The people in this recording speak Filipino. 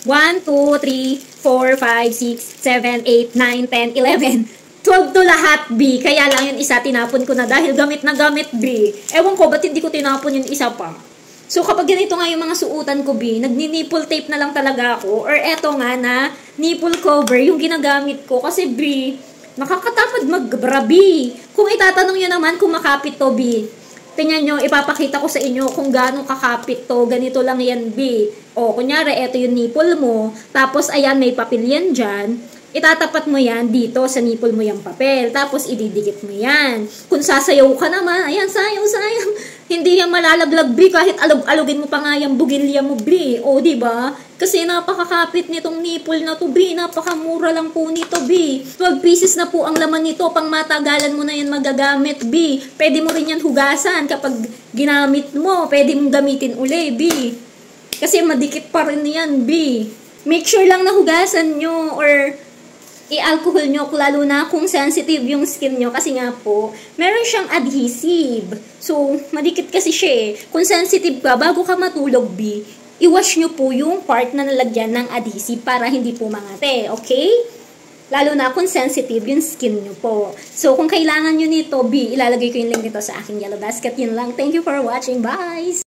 1, 2, 3, 4, 5, 6, 7, 8, 9, 10, 11. 12 to lahat, B. Kaya lang yung isa, tinapon ko na dahil gamit na gamit, B. Ewan ko, ba't hindi ko tinapon yung isa pa? So, kapag ganito nga yung mga suotan ko, B, nagni-nipple tape na lang talaga ako. Or eto nga na, nipple cover yung ginagamit ko. Kasi, B, nakakatamad mag-bra, B. Kung itatanong nyo naman kung makapit to, B, tingnan nyo, ipapakita ko sa inyo kung gaano kakapit to. Ganito lang yan, B. O, kunyari, eto yung nipple mo. Tapos, ayan, may papel yan dyan. Itatapat mo yan dito sa nipple mo yung papel. Tapos, ididikit mo yan. Kung sasayaw ka naman, ayan, sayaw. Hindi yan malalaglag, B. Kahit alugin mo pa nga yung bugilya mo, B. O, diba? Kasi napakakapit nitong nipple na to, B. Napakamura lang po nito, B. 12 pieces na po ang laman nito. Pang matagalan mo na yan magagamit, B. Pwede mo rin yan hugasan. Kapag ginamit mo, pwede mong gamitin uli, B. Kasi madikit pa rin yan, B. Make sure lang na hugasan nyo or i-alcohol nyo, lalo na kung sensitive yung skin nyo. Kasi nga po, meron siyang adhesive. So, madikit kasi siya eh. Kung sensitive ka, bago ka matulog, B, i-wash nyo po yung part na nalagyan ng adhesive para hindi po mangate. Okay? Lalo na kung sensitive yung skin nyo po. So, kung kailangan nyo nito, B, ilalagay ko yung link nito sa aking yellow basket. Yun lang. Thank you for watching. Bye!